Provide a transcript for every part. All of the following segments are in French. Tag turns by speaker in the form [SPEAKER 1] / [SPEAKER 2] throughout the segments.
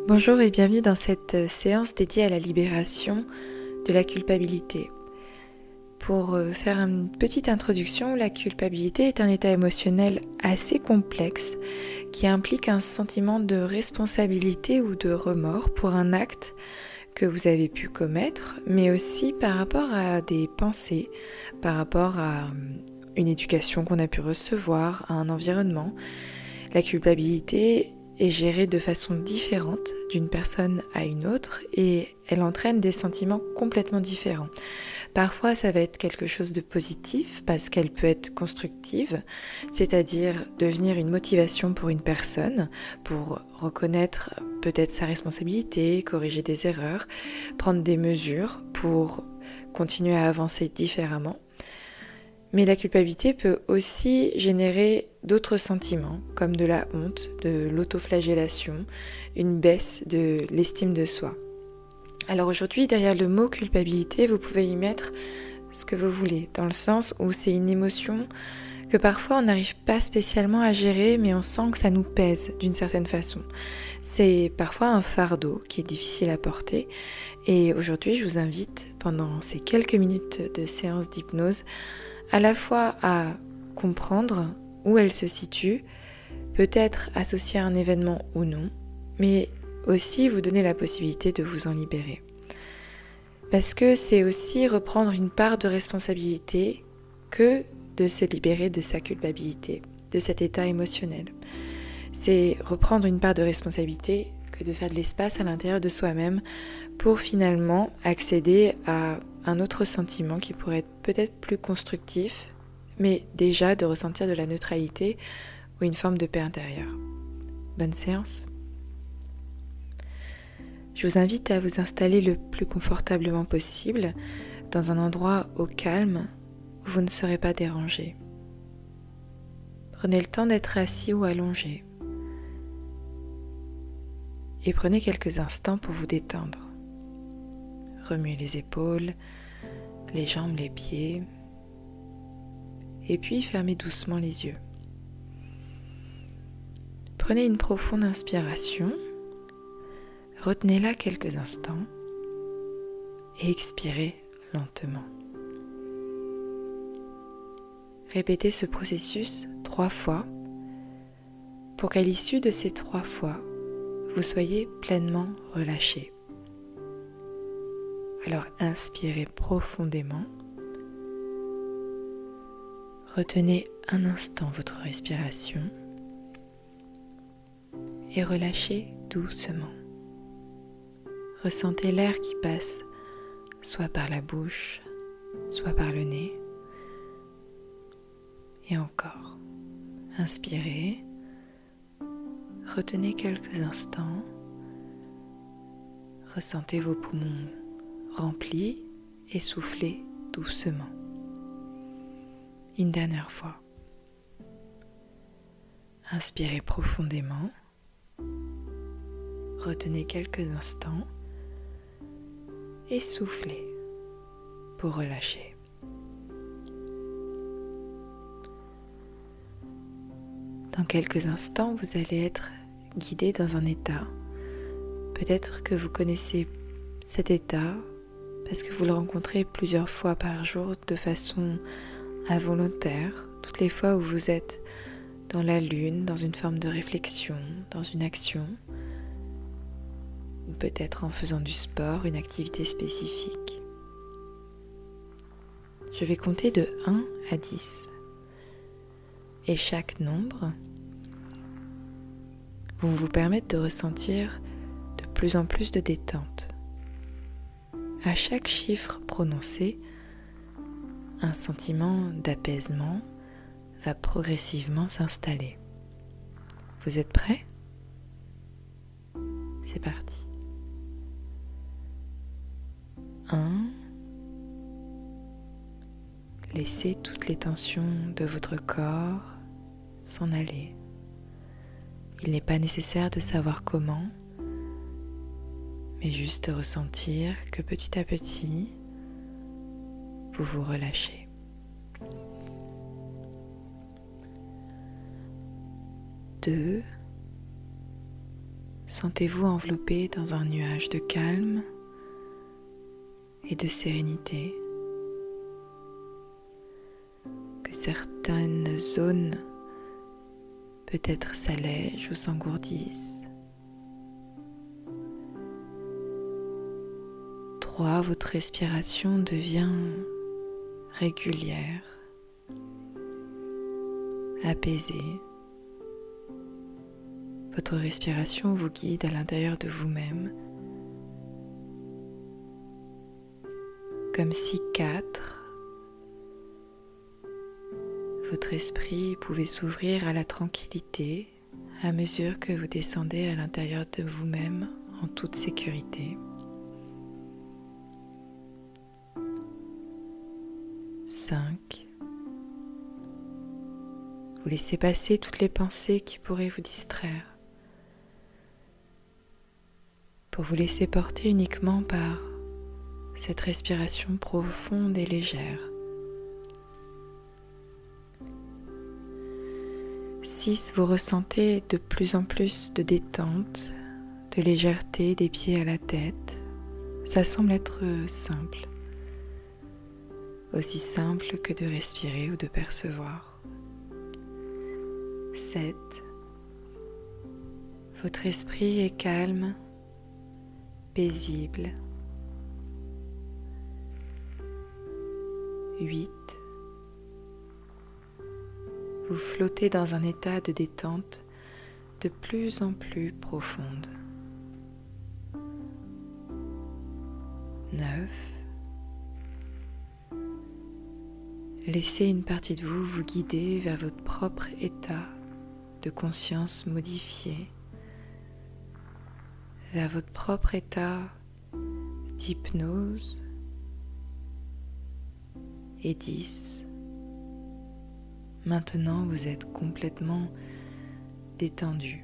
[SPEAKER 1] Bonjour et bienvenue dans cette séance dédiée à la libération de la culpabilité. Pour faire une petite introduction, la culpabilité est un état émotionnel assez complexe qui implique un sentiment de responsabilité ou de remords pour un acte que vous avez pu commettre, mais aussi par rapport à des pensées, par rapport à une éducation qu'on a pu recevoir, à un environnement. La culpabilité est gérée de façon différente d'une personne à une autre et elle entraîne des sentiments complètement différents. Parfois, ça va être quelque chose de positif parce qu'elle peut être constructive, c'est-à-dire devenir une motivation pour une personne, pour reconnaître peut-être sa responsabilité, corriger des erreurs, prendre des mesures pour continuer à avancer différemment. Mais la culpabilité peut aussi générer d'autres sentiments, comme de la honte, de l'autoflagellation, une baisse de l'estime de soi. Alors aujourd'hui, derrière le mot culpabilité, vous pouvez y mettre ce que vous voulez, dans le sens où c'est une émotion que parfois on n'arrive pas spécialement à gérer, mais on sent que ça nous pèse d'une certaine façon. C'est parfois un fardeau qui est difficile à porter. Et aujourd'hui, je vous invite, pendant ces quelques minutes de séance d'hypnose, à la fois à comprendre où elle se situe, peut-être associée à un événement ou non, mais aussi vous donner la possibilité de vous en libérer. Parce que c'est aussi reprendre une part de responsabilité que de se libérer de sa culpabilité, de cet état émotionnel. C'est reprendre une part de responsabilité que de faire de l'espace à l'intérieur de soi-même pour finalement accéder à un autre sentiment qui pourrait être peut-être plus constructif, mais déjà de ressentir de la neutralité ou une forme de paix intérieure. Bonne séance. Je vous invite à vous installer le plus confortablement possible dans un endroit au calme où vous ne serez pas dérangé. Prenez le temps d'être assis ou allongé et prenez quelques instants pour vous détendre. Remuez les épaules, les jambes, les pieds et puis fermez doucement les yeux. Prenez une profonde inspiration, retenez-la quelques instants et expirez lentement. Répétez ce processus 3 fois pour qu'à l'issue de ces 3 fois, vous soyez pleinement relâché. Alors inspirez profondément. Retenez un instant votre respiration et relâchez doucement. Ressentez l'air qui passe soit par la bouche, soit par le nez. Et encore. Inspirez. Retenez quelques instants. Ressentez vos poumons remplis et soufflez doucement. Une dernière fois. Inspirez profondément. Retenez quelques instants et soufflez pour relâcher. Dans quelques instants, vous allez être guidé dans un état. Peut-être que vous connaissez cet état parce que vous le rencontrez plusieurs fois par jour de façon involontaire, toutes les fois où vous êtes dans la lune, dans une forme de réflexion, dans une action, ou peut-être en faisant du sport, une activité spécifique. Je vais compter de 1 à 10. Et chaque nombre vont vous permettre de ressentir de plus en plus de détente. À chaque chiffre prononcé, un sentiment d'apaisement va progressivement s'installer. Vous êtes prêts ? C'est parti. 1. Laissez toutes les tensions de votre corps s'en aller. Il n'est pas nécessaire de savoir comment, mais juste de ressentir que petit à petit, vous vous relâchez. 2. Sentez-vous enveloppé dans un nuage de calme et de sérénité. Que certaines zones peut-être s'allègent ou s'engourdissent. 3. Votre respiration devient régulière, apaisée. Votre respiration vous guide à l'intérieur de vous-même, comme si 4, votre esprit pouvait s'ouvrir à la tranquillité à mesure que vous descendez à l'intérieur de vous-même en toute sécurité. 5. Vous laissez passer toutes les pensées qui pourraient vous distraire, pour vous laisser porter uniquement par cette respiration profonde et légère. 6. Vous ressentez de plus en plus de détente, de légèreté des pieds à la tête. Ça semble être simple, aussi simple que de respirer ou de percevoir. 7. Votre esprit est calme, paisible. 8. Vous flottez dans un état de détente de plus en plus profonde. 9. Laissez une partie de vous vous guider vers votre propre état de conscience modifié, vers votre propre état d'hypnose. Et 10. Maintenant, vous êtes complètement détendu.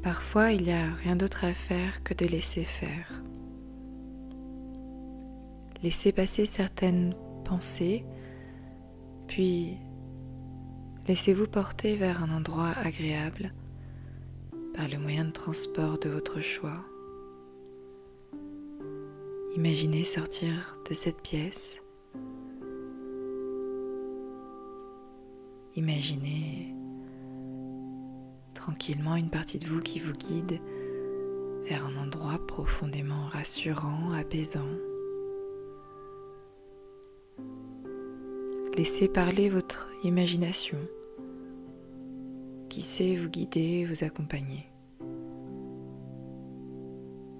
[SPEAKER 1] Parfois, il n'y a rien d'autre à faire que de laisser faire. Laissez passer certaines pensées, puis laissez-vous porter vers un endroit agréable par le moyen de transport de votre choix. Imaginez sortir de cette pièce. Imaginez tranquillement une partie de vous qui vous guide vers un endroit profondément rassurant, apaisant. Laissez parler votre imagination qui sait vous guider, vous accompagner.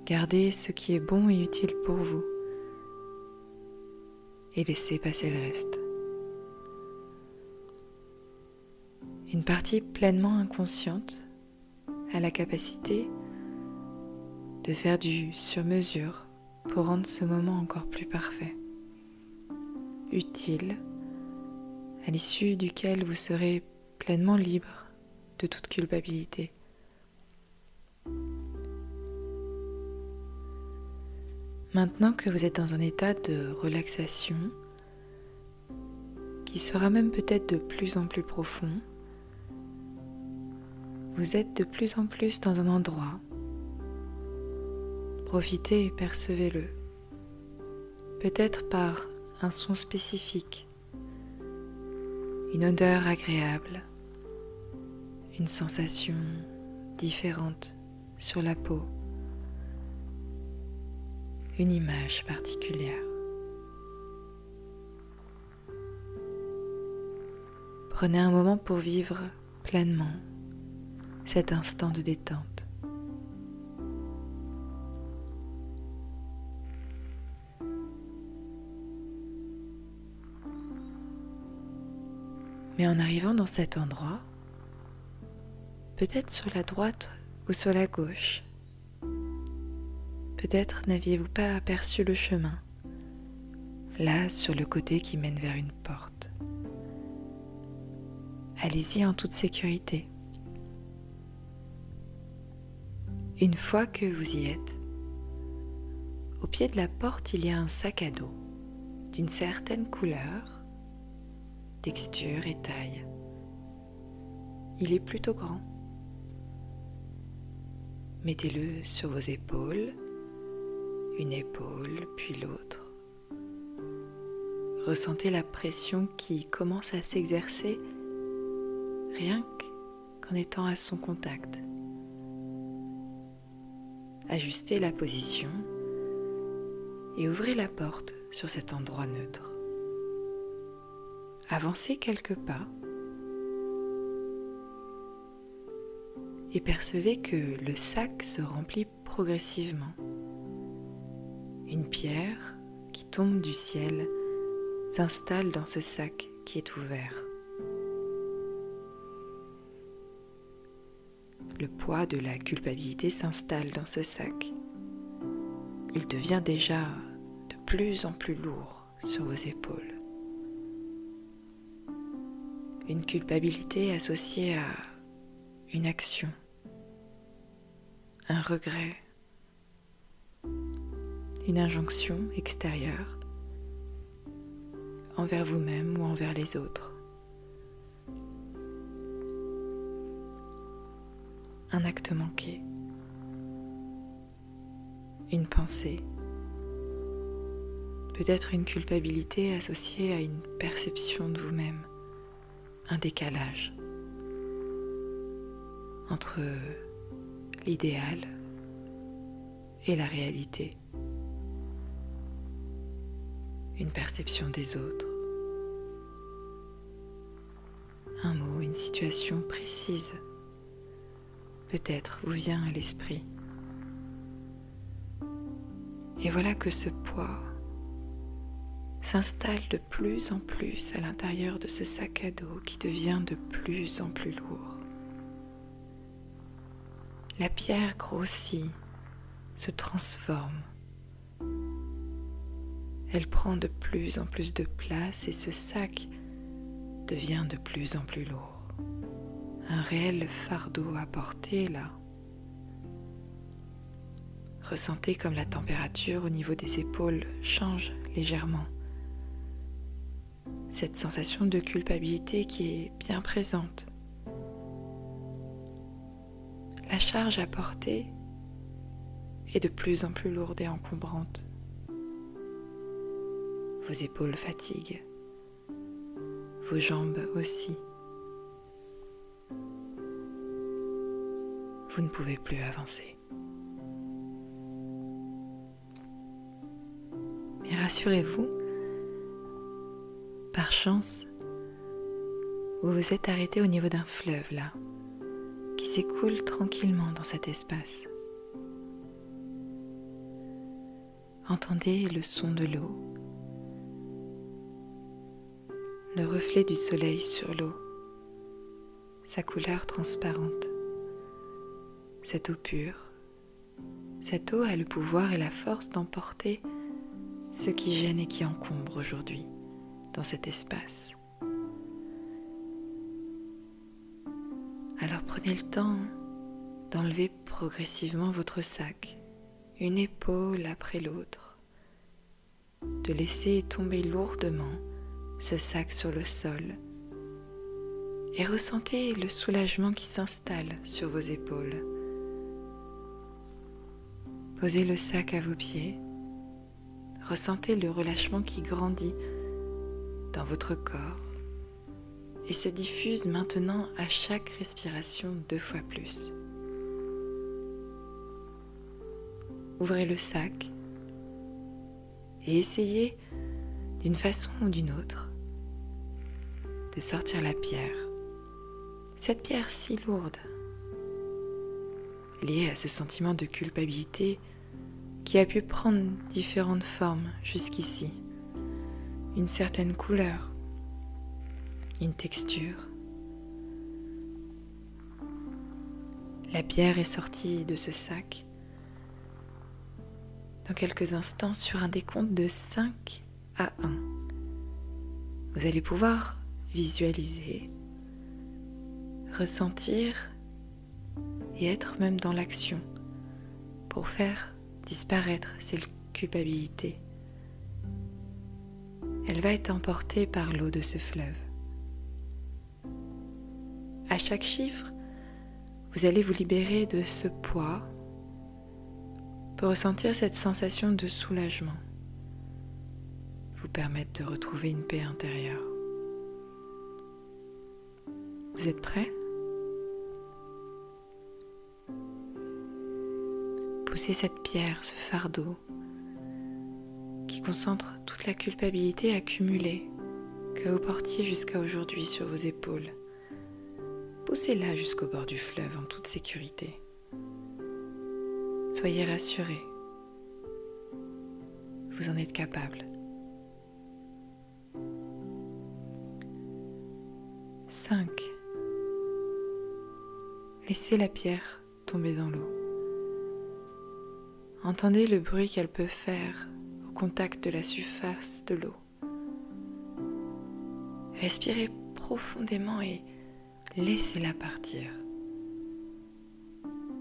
[SPEAKER 1] Gardez ce qui est bon et utile pour vous et laissez passer le reste. Une partie pleinement inconsciente a la capacité de faire du sur-mesure pour rendre ce moment encore plus parfait, utile, à l'issue duquel vous serez pleinement libre de toute culpabilité. Maintenant que vous êtes dans un état de relaxation, qui sera même peut-être de plus en plus profond, vous êtes de plus en plus dans un endroit. Profitez et percevez-le, peut-être par un son spécifique, une odeur agréable, une sensation différente sur la peau, une image particulière. Prenez un moment pour vivre pleinement cet instant de détente. Mais en arrivant dans cet endroit, peut-être sur la droite ou sur la gauche, peut-être n'aviez-vous pas aperçu le chemin, là sur le côté qui mène vers une porte. Allez-y en toute sécurité. Une fois que vous y êtes, au pied de la porte, il y a un sac à dos d'une certaine couleur, texture et taille. il est plutôt grand. Mettez-le sur vos épaules, une épaule puis l'autre. Ressentez la pression qui commence à s'exercer rien qu'en étant à son contact. Ajustez la position et ouvrez la porte sur cet endroit neutre. Avancez quelques pas et percevez que le sac se remplit progressivement. Une pierre qui tombe du ciel s'installe dans ce sac qui est ouvert. Le poids de la culpabilité s'installe dans ce sac. Il devient déjà de plus en plus lourd sur vos épaules. Une culpabilité associée à une action, un regret, une injonction extérieure envers vous-même ou envers les autres. Un acte manqué, une pensée, peut-être une culpabilité associée à une perception de vous-même, un décalage entre l'idéal et la réalité, une perception des autres, un mot, une situation précise peut-être vous vient à l'esprit. Et voilà que ce poids s'installe de plus en plus à l'intérieur de ce sac à dos qui devient de plus en plus lourd. La pierre grossit, se transforme. Elle prend de plus en plus de place et ce sac devient de plus en plus lourd. Un réel fardeau à porter là. Ressentez comme la température au niveau des épaules change légèrement. Cette sensation de culpabilité qui est bien présente. La charge à porter est de plus en plus lourde et encombrante. Vos épaules fatiguent, vos jambes aussi. Vous ne pouvez plus avancer. Mais rassurez-vous, par chance, vous vous êtes arrêté au niveau d'un fleuve là, qui s'écoule tranquillement dans cet espace. Entendez le son de l'eau, le reflet du soleil sur l'eau, sa couleur transparente. Cette eau pure, cette eau a le pouvoir et la force d'emporter ce qui gêne et qui encombre aujourd'hui dans cet espace. Alors prenez le temps d'enlever progressivement votre sac, une épaule après l'autre, de laisser tomber lourdement ce sac sur le sol et ressentez le soulagement qui s'installe sur vos épaules. Posez le sac à vos pieds, ressentez le relâchement qui grandit dans votre corps et se diffuse maintenant à chaque respiration 2 fois plus. Ouvrez le sac et essayez d'une façon ou d'une autre de sortir la pierre. Cette pierre si lourde, liée à ce sentiment de culpabilité qui a pu prendre différentes formes jusqu'ici. Une certaine couleur, une texture. La pierre est sortie de ce sac. Dans quelques instants, sur un décompte de 5 à 1, vous allez pouvoir visualiser, ressentir et être même dans l'action pour faire disparaître cette culpabilité. Elle va être emportée par l'eau de ce fleuve. À chaque chiffre, vous allez vous libérer de ce poids pour ressentir cette sensation de soulagement, vous permettre de retrouver une paix intérieure. Vous êtes prêts? Poussez cette pierre, ce fardeau, qui concentre toute la culpabilité accumulée que vous portiez jusqu'à aujourd'hui sur vos épaules. Poussez-la jusqu'au bord du fleuve en toute sécurité. Soyez rassurés. Vous en êtes capable. 5. Laissez la pierre tomber dans l'eau. Entendez le bruit qu'elle peut faire au contact de la surface de l'eau. Respirez profondément et laissez-la partir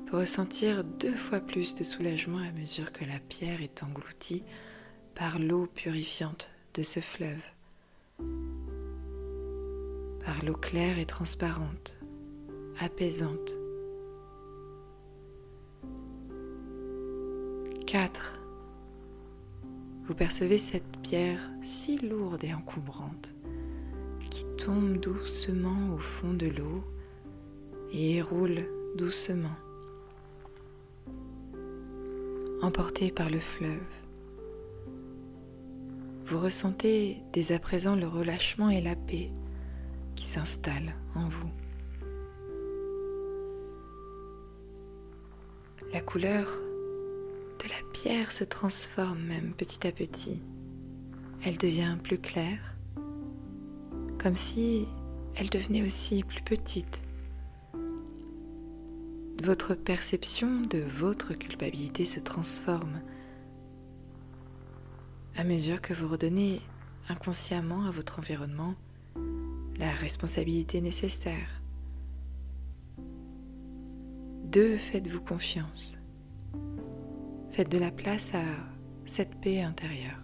[SPEAKER 1] pour ressentir 2 fois plus de soulagement à mesure que la pierre est engloutie par l'eau purifiante de ce fleuve, par l'eau claire et transparente, apaisante. 4. Vous percevez cette pierre si lourde et encombrante qui tombe doucement au fond de l'eau et roule doucement, emportée par le fleuve. Vous ressentez dès à présent le relâchement et la paix qui s'installent en vous. La couleur de la pierre se transforme même petit à petit. Elle devient plus claire, comme si elle devenait aussi plus petite. Votre perception de votre culpabilité se transforme à mesure que vous redonnez inconsciemment à votre environnement la responsabilité nécessaire. 2. Faites-vous confiance. Faites de la place à cette paix intérieure.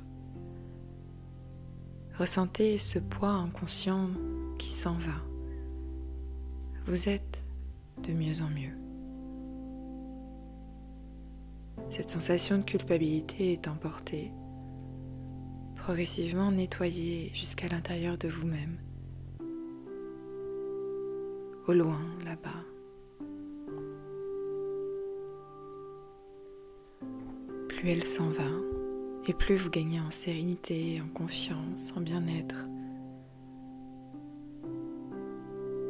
[SPEAKER 1] Ressentez ce poids inconscient qui s'en va. Vous êtes de mieux en mieux. Cette sensation de culpabilité est emportée, progressivement nettoyée jusqu'à l'intérieur de vous-même. Au loin, là-bas. Plus elle s'en va, et plus vous gagnez en sérénité, en confiance, en bien-être.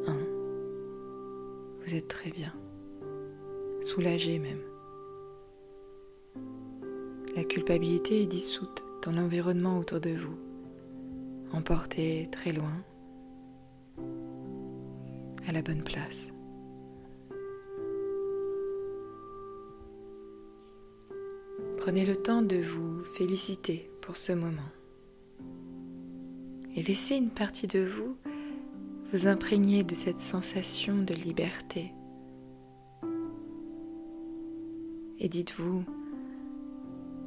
[SPEAKER 1] 1. Vous êtes très bien, soulagé même. La culpabilité est dissoute dans l'environnement autour de vous, emportée très loin, à la bonne place. Prenez le temps de vous féliciter pour ce moment et laissez une partie de vous vous imprégner de cette sensation de liberté. Et dites-vous,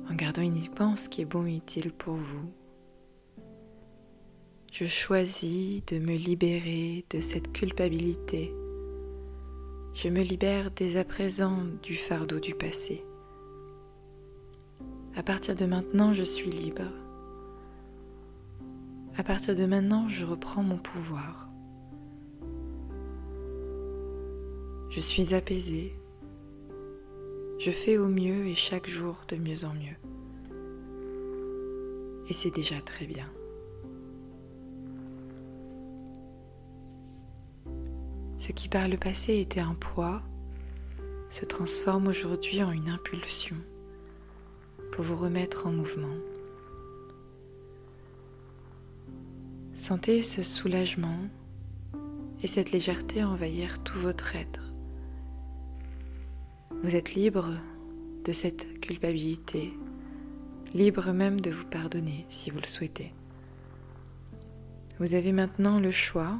[SPEAKER 1] en gardant uniquement ce qui est bon et utile pour vous, je choisis de me libérer de cette culpabilité. Je me libère dès à présent du fardeau du passé. À partir de maintenant, je suis libre. À partir de maintenant, je reprends mon pouvoir. Je suis apaisée. Je fais au mieux et chaque jour de mieux en mieux. Et c'est déjà très bien. Ce qui par le passé était un poids se transforme aujourd'hui en une impulsion pour vous remettre en mouvement. Sentez ce soulagement et cette légèreté envahir tout votre être. Vous êtes libre de cette culpabilité, libre même de vous pardonner si vous le souhaitez. Vous avez maintenant le choix.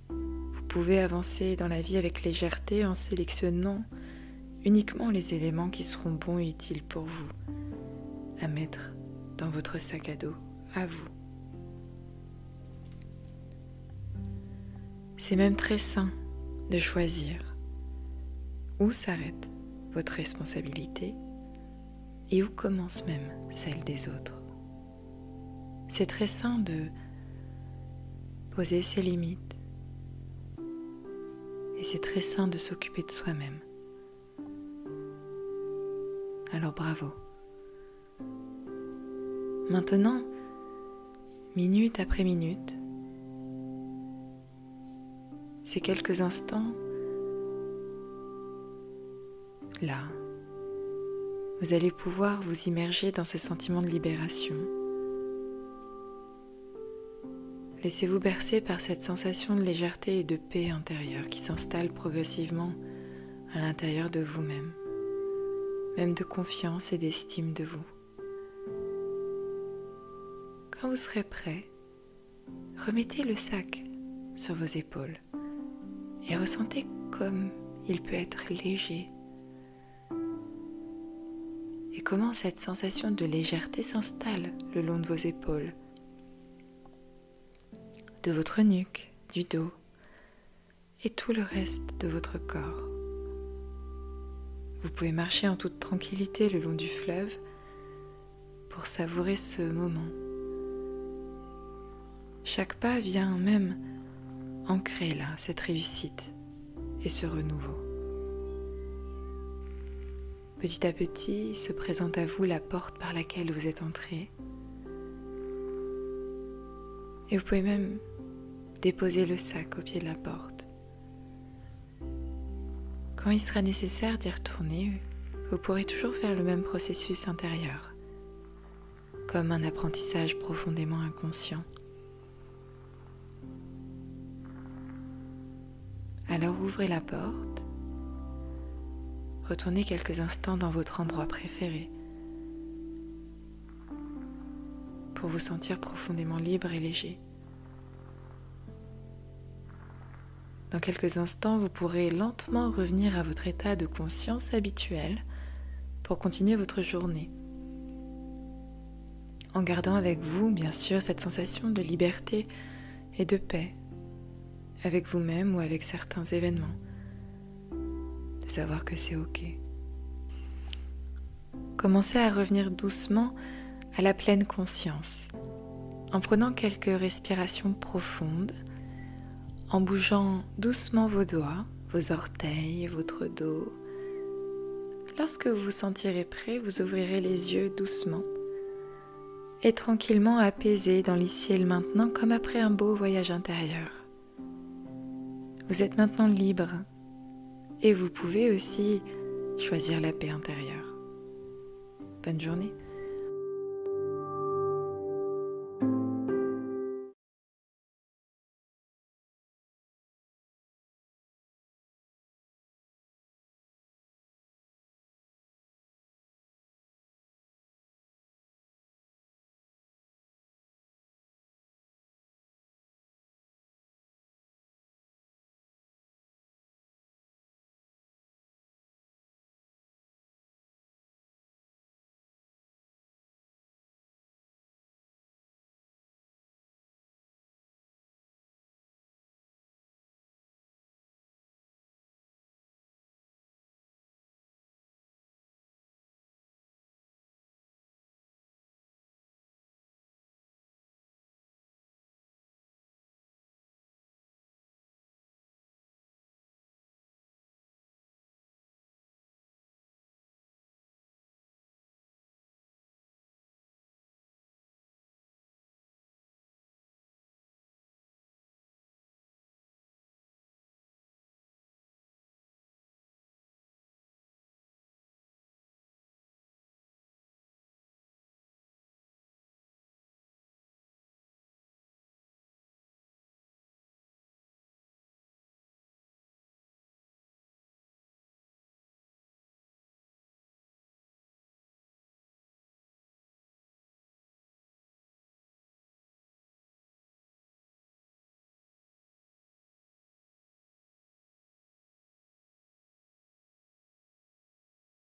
[SPEAKER 1] Vous pouvez avancer dans la vie avec légèreté en sélectionnant uniquement les éléments qui seront bons et utiles pour vous, à mettre dans votre sac à dos, à vous. C'est même très sain de choisir où s'arrête votre responsabilité et où commence même celle des autres. C'est très sain de poser ses limites et c'est très sain de s'occuper de soi-même. Alors bravo. Maintenant, minute après minute, ces quelques instants, là, vous allez pouvoir vous immerger dans ce sentiment de libération. Laissez-vous bercer par cette sensation de légèreté et de paix intérieure qui s'installe progressivement à l'intérieur de vous-même, même de confiance et d'estime de vous. Quand vous serez prêt, remettez le sac sur vos épaules et ressentez comme il peut être léger et comment cette sensation de légèreté s'installe le long de vos épaules, de votre nuque, du dos et tout le reste de votre corps. Vous pouvez marcher en toute tranquillité le long du fleuve pour savourer ce moment. Chaque pas vient même ancrer là cette réussite et ce renouveau. Petit à petit se présente à vous la porte par laquelle vous êtes entré. Et vous pouvez même déposer le sac au pied de la porte. Quand il sera nécessaire d'y retourner, vous pourrez toujours faire le même processus intérieur, comme un apprentissage profondément inconscient. Alors ouvrez la porte, retournez quelques instants dans votre endroit préféré pour vous sentir profondément libre et léger. Dans quelques instants, vous pourrez lentement revenir à votre état de conscience habituel pour continuer votre journée, en gardant avec vous, bien sûr, cette sensation de liberté et de paix, avec vous-même ou avec certains événements, de savoir que c'est ok. Commencez à revenir doucement à la pleine conscience, en prenant quelques respirations profondes, en bougeant doucement vos doigts, vos orteils, votre dos. Lorsque vous vous sentirez prêt, vous ouvrirez les yeux doucement et tranquillement apaisé dans l'ici et le maintenant comme après un beau voyage intérieur. Vous êtes maintenant libre et vous pouvez aussi choisir la paix intérieure. Bonne journée.